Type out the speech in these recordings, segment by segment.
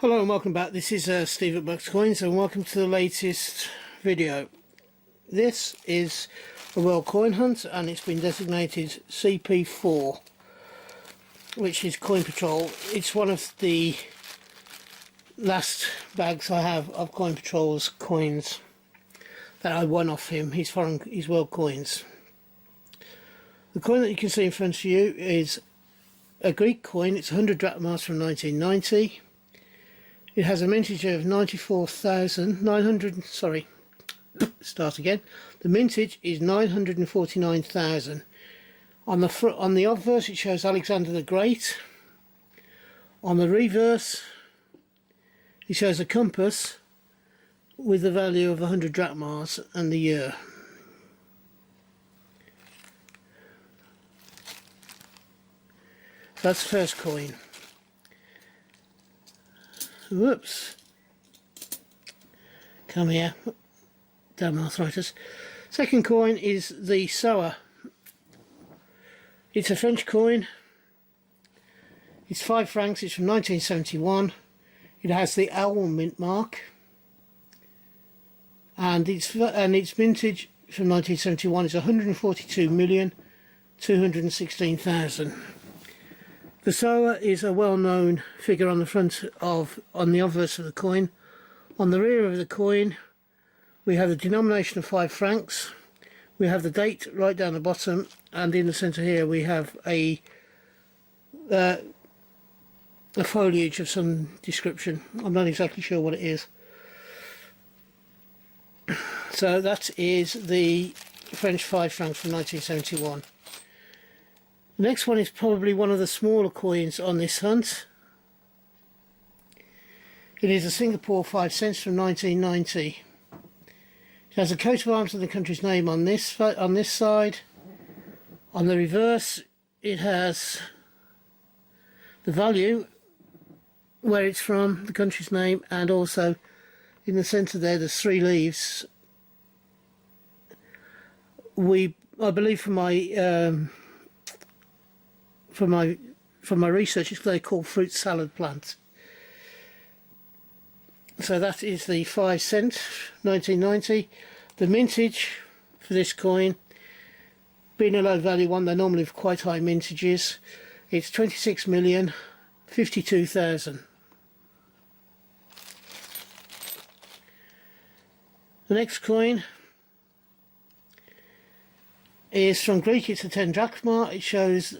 Hello and welcome back. This is Steve at Bucks Coins and welcome to the latest video. This is a world coin hunt and it's been designated CP4, which is Coin Patrol. It's one of the last bags I have of Coin Patrol's coins that I won off him, his world coins. The coin that you can see in front of you is a Greek coin. It's 100 drachmas from 1990. It has a mintage of 94,900, sorry, start again. The mintage is 949,000. On the obverse it shows Alexander the Great. On the reverse it shows a compass with the value of 100 drachmas and the year. That's the first coin. Whoops. Come here. Damn arthritis. Second coin is the Sower. It's a French coin. It's 5 francs. It's from 1971. It has the owl mint mark. And its mintage from 1971 is 142,216,000. The Sower is a well-known figure on the obverse of the coin. On the rear of the coin we have the denomination of 5 francs. We have the date right down the bottom, and in the centre here we have a foliage of some description. I'm not exactly sure what it is. So that is the French 5 francs from 1971. The next one is probably one of the smaller coins on this hunt. It is a Singapore 5 cents from 1990. It has a coat of arms and the country's name on this side. On the reverse it has the value, where it's from, the country's name, and also in the centre there there's 3 leaves. I believe from my research, they're called fruit salad plants. So that is the 5 cent, 1990. The mintage for this coin, being a low value one, they're normally quite high mintages. It's 26,052,000. The next coin is from Greek. It's a 10 drachma. It has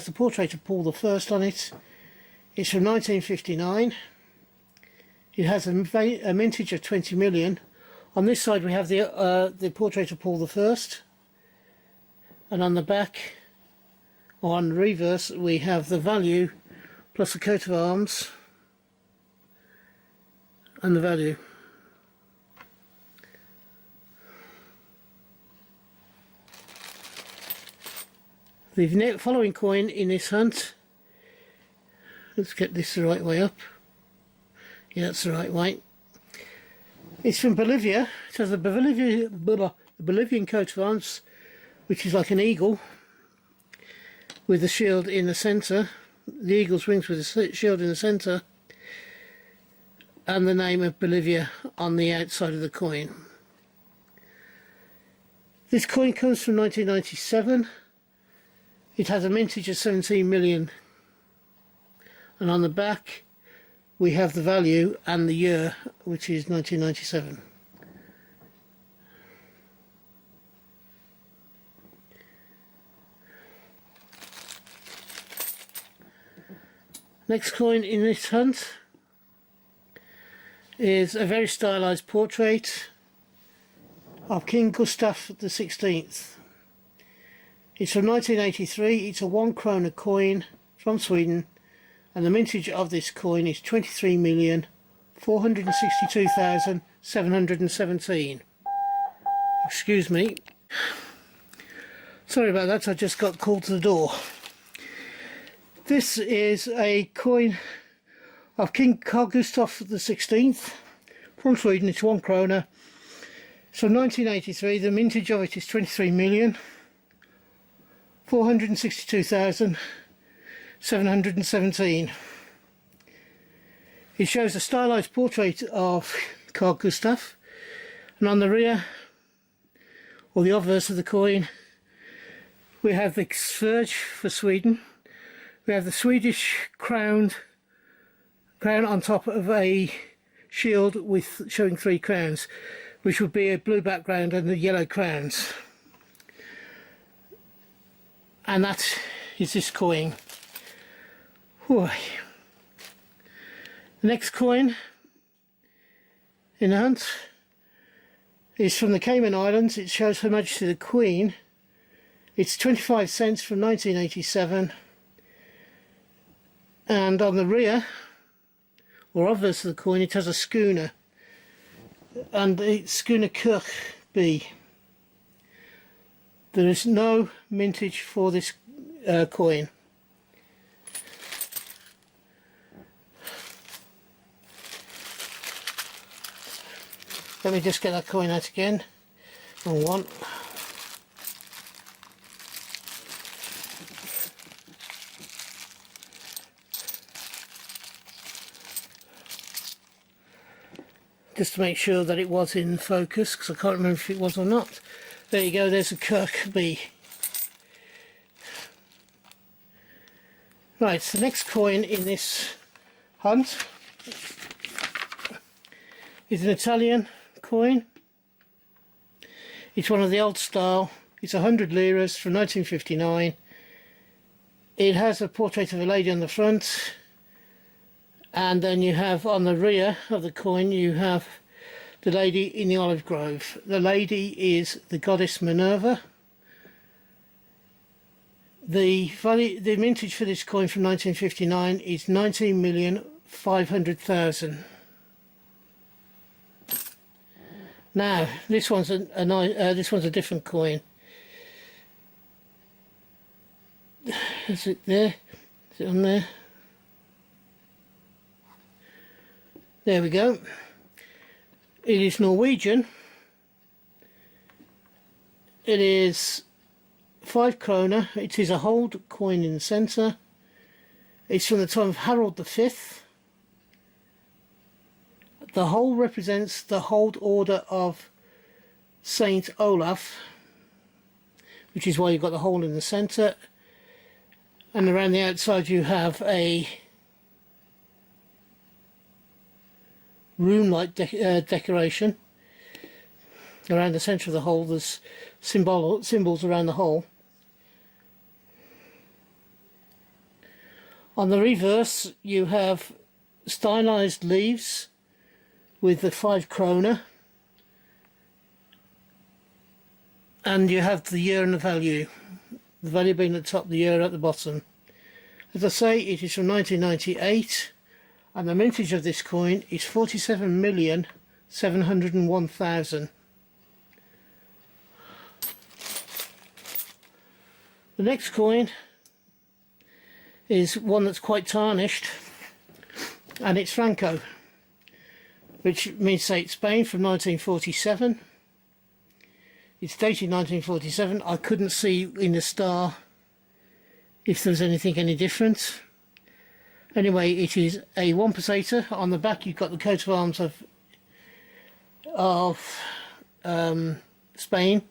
the portrait of Paul I on it. It's from 1959. It has a mintage of 20 million. On this side we have the portrait of Paul I, and on the back, or on the reverse, we have the value plus the coat of arms and the value. The following coin in this hunt, let's get this the right way up. Yeah, that's the right way. It's from Bolivia. It has the Bolivian coat of arms, which is like an eagle with the shield in the centre. The eagle's wings with the shield in the centre, and the name of Bolivia on the outside of the coin. This coin comes from 1997. It has a mintage of 17 million, and on the back we have the value and the year, which is 1997. Next coin in this hunt is a very stylised portrait of King Gustaf the 16th. It's from 1983. It's a 1 krona coin from Sweden, and the mintage of this coin is 23,462,717. Excuse me. Sorry about that, I just got called to the door. This is a coin of King Kogustoff the 16th from Sweden. It's 1 krona. So 1983, the mintage of it is 23,462,717. It shows a stylized portrait of Kogustoff, and on the rear, or the obverse of the coin, we have the scourge for Sweden. We have the Swedish crown on top of a shield with showing 3 crowns, which would be a blue background and the yellow crowns. And that is this coin. Whew. The next coin in the hunt is from the Cayman Islands. It shows Her Majesty the Queen. It's 25 cents from 1987, and on the rear, or obverse of the coin, it has a schooner, and it's schooner Kirk B. There is no mintage for this coin. Let me just get that coin out again. On one. Just to make sure that it was in focus, because I can't remember if it was or not. There you go, there's a Kirk B. Right, so the next coin in this hunt is an Italian coin. It's one of the old style. It's 100 liras from 1959. It has a portrait of a lady on the front, and then you have on the rear of the coin you have the lady in the olive grove. The lady is the goddess Minerva. The mintage for this coin from 1959 is 19,500,000. Now this one's a different coin. Is it there? Is it on there? There we go. It is Norwegian. It is 5 kroner. It is a hold coin in the centre. It's from the time of Harald V. The hole represents the hold order of Saint Olaf, which is why you've got the hole in the centre. And around the outside you have a room-like decoration. Around the centre of the hole there's symbols around the hole. On the reverse you have stylised leaves with the 5 kroner, and you have the year and the value being at the top, the year at the bottom. As I say, it is from 1998, and the mintage of this coin is 47,701,000. The next coin is one that's quite tarnished, and it's Franco, which means say it's Spain, from 1947. It's dated 1947. I couldn't see in the star if there's anything any different. Anyway, it is a 1 pesetas. On the back you've got the coat of arms of Spain.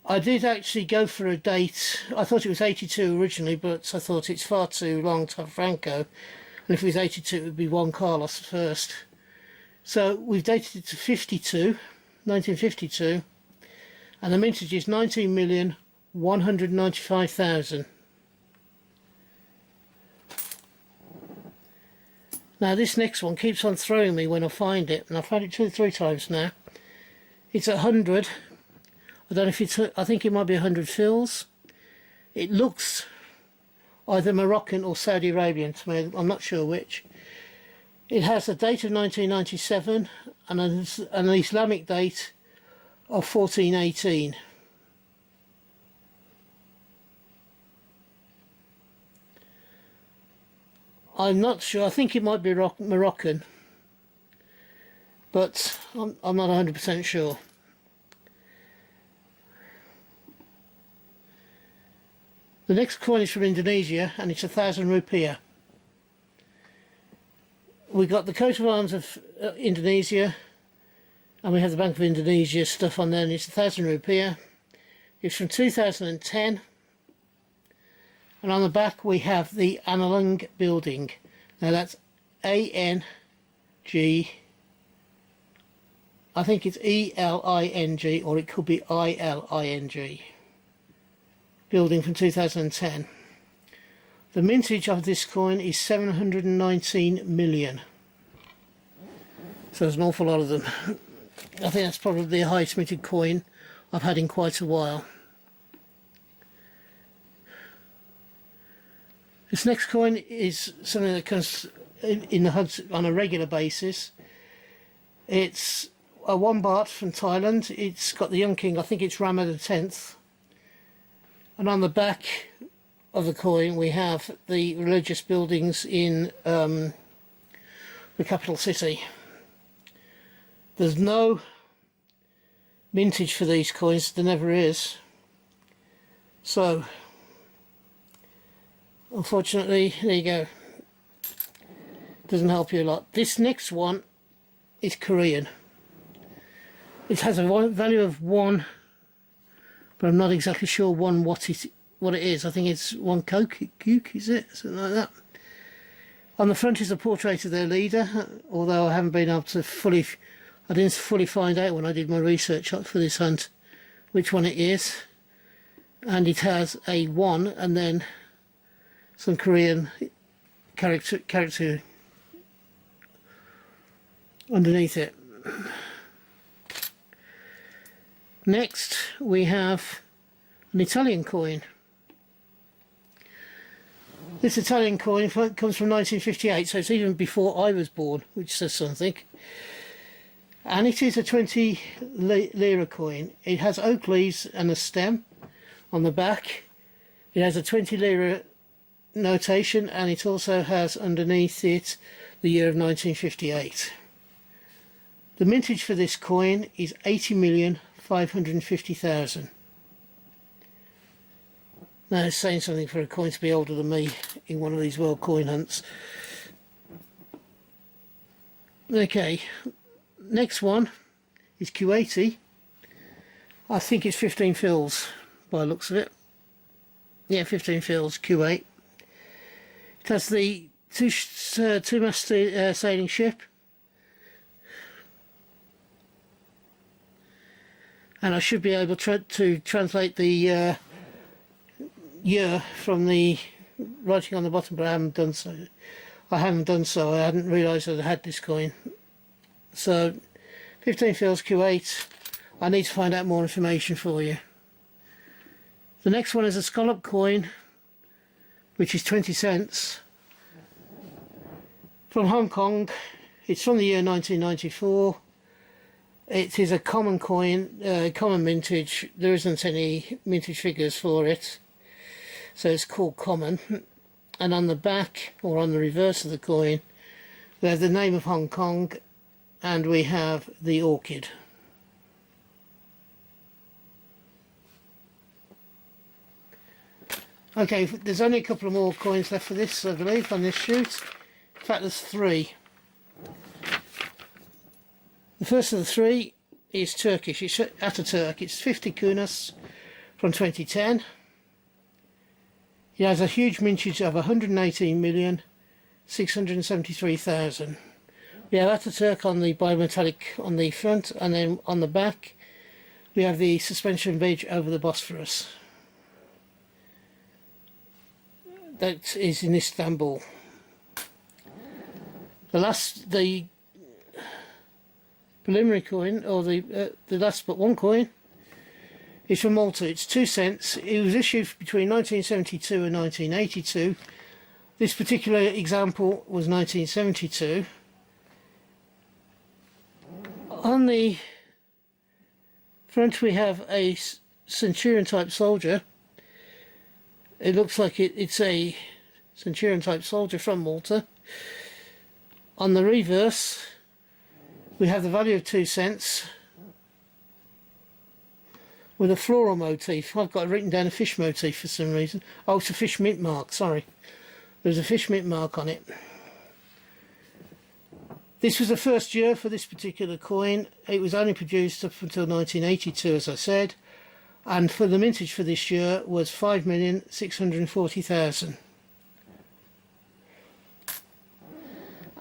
I did actually go for a date. I thought it was 82 originally, but I thought it's far too long to have Franco, and if it was 82 it would be Juan Carlos first. So we've dated it to 1952, and the mintage is 19,195,000. Now this next one keeps on throwing me when I find it, and I've found it 2 or 3 times now. It's 100. I don't know if it's, I think it might be 100 fils. It looks either Moroccan or Saudi Arabian to me, I'm not sure which. It has a date of 1997 and an Islamic date of 1418. I'm not sure, I think it might be Moroccan, but I'm not 100% sure. The next coin is from Indonesia, and it's 1,000 rupiah. we got the coat of arms of Indonesia, and we have the Bank of Indonesia stuff on there, and it's 1,000 Rupiah. It's from 2010, and on the back we have the Analung building. Now that's A-N-G, I think it's E-L-I-N-G, or it could be I-L-I-N-G. Building from 2010. The mintage of this coin is 719 million. So there's an awful lot of them. I think that's probably the highest minted coin I've had in quite a while. This next coin is something that comes in the HUDs on a regular basis. It's a 1 baht from Thailand. It's got the Young King, I think it's Rama the 10th. And on the back of the coin we have the religious buildings in the capital city. There's no mintage for these coins, there never is. So, unfortunately, there you go. Doesn't help you a lot. This next one is Korean. It has a value of 1, but I'm not exactly sure what it is. I think it's 1 kook, is it? Something like that. On the front is a portrait of their leader, although I haven't been able to I didn't fully find out when I did my research for this hunt which one it is. And it has a 1 and then some Korean character underneath it. Next we have an Italian coin. This Italian coin comes from 1958, so it's even before I was born, which says something. And it is a 20 lira coin. It has oak leaves and a stem on the back. It has a 20 lira notation, and it also has underneath it the year of 1958. The mintage for this coin is 80,550,000. Now it's saying something for a coin to be older than me in one of these world coin hunts. Okay, next one is Kuwaiti. I think it's 15 fils by the looks of it. Yeah, 15 fils, Kuwait. It has the two-mast sailing ship. And I should be able to translate the year from the writing on the bottom, but I haven't done so. I hadn't realised that I had this coin. So 15 fils Kuwait. I need to find out more information for you. The next one is a Scallop Coin, which is 20 cents from Hong Kong. It's from the year 1994. It is a common coin, common mintage. There isn't any mintage figures for it, so it's called common. And on the back, or on the reverse of the coin, we have the name of Hong Kong, and we have the orchid. Okay, there's only a couple of more coins left for this, I believe, on this shoot. In fact, there's 3. The first of the 3 is Turkish. It's Ataturk. It's 50 kunas from 2010. It has a huge mintage of 118,673,000. We have Ataturk on the bimetallic on the front, and then on the back we have the suspension bridge over the Bosphorus. That is in Istanbul. The preliminary coin, or the last but one coin, is from Malta. It's 2 cents. It was issued between 1972 and 1982. This particular example was 1972. On the front we have a Centurion type soldier. It looks like it's a Centurion type soldier from Malta. On the reverse we have the value of 2 cents with a floral motif. I've got written down a fish motif for some reason. Oh, it's a fish mint mark, sorry. There's a fish mint mark on it. This was the first year for this particular coin. It was only produced up until 1982, as I said, and for the mintage for this year was 5,640,000.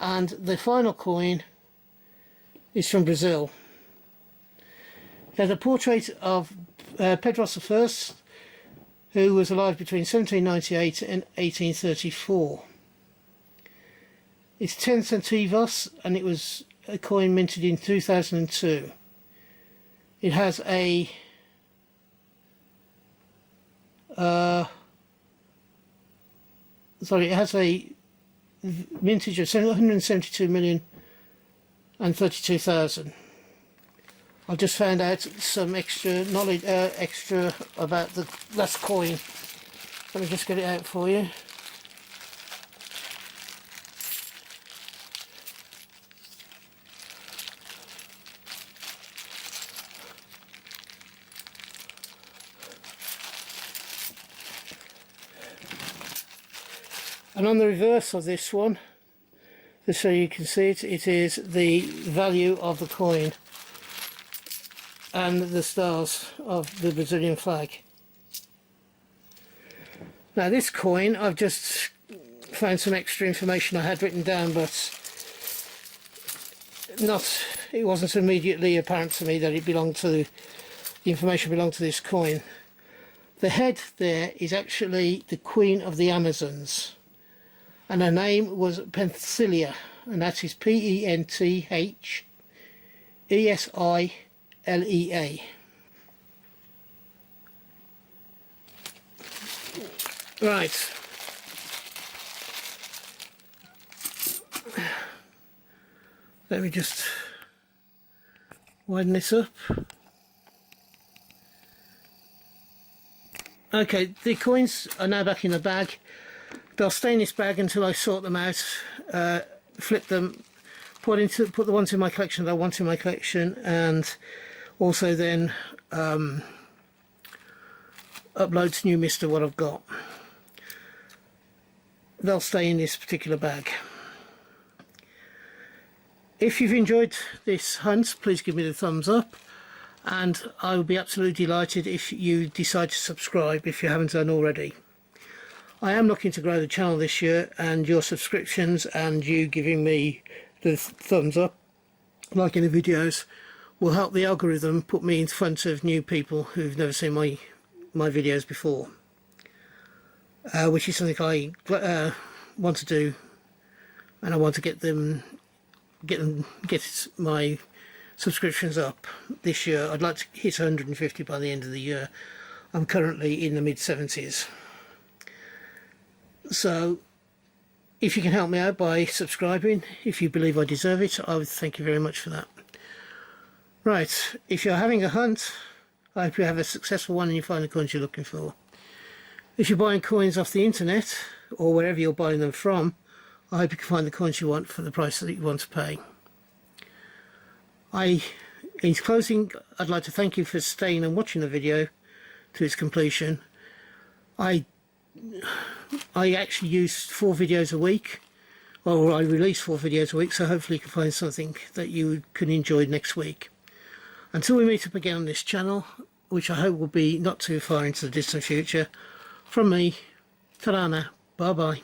And the final coin is from Brazil. It has a portrait of Pedro I, who was alive between 1798 and 1834. It's 10 centavos, and it was a coin minted in 2002. It has a mintage of 172,032,000. I've just found out some extra knowledge, extra about the last coin. Let me just get it out for you. And on the reverse of this one, just so you can see it, it is the value of the coin and the stars of the Brazilian flag. Now this coin, I've just found some extra information I had written down, but it wasn't immediately apparent to me that the information belonged to this coin. The head there is actually the Queen of the Amazons, and her name was Penthesilea, and that is Penthesilea. Right. Let me just widen this up. Okay, the coins are now back in the bag. They'll stay in this bag until I sort them out, flip them, put the ones in my collection that I want in my collection, and also then upload to New Mister what I've got. They'll stay in this particular bag. If you've enjoyed this hunt, please give me the thumbs up, and I will be absolutely delighted if you decide to subscribe if you haven't done already. I am looking to grow the channel this year, and your subscriptions and you giving me the thumbs up, liking the videos, will help the algorithm put me in front of new people who've never seen my videos before, which is something I want to do, and I want to get my subscriptions up this year. I'd like to hit 150 by the end of the year. I'm currently in the mid-70s. So if you can help me out by subscribing, if you believe I deserve it, I would thank you very much for that. Right, if you're having a hunt, I hope you have a successful one and you find the coins you're looking for. If you're buying coins off the internet or wherever you're buying them from, I hope you can find the coins you want for the price that you want to pay. In closing, I'd like to thank you for staying and watching the video to its completion. I actually use 4 videos a week, or I release 4 videos a week, so hopefully you can find something that you can enjoy next week. Until we meet up again on this channel, which I hope will be not too far into the distant future, from me, ta-ra now, bye bye.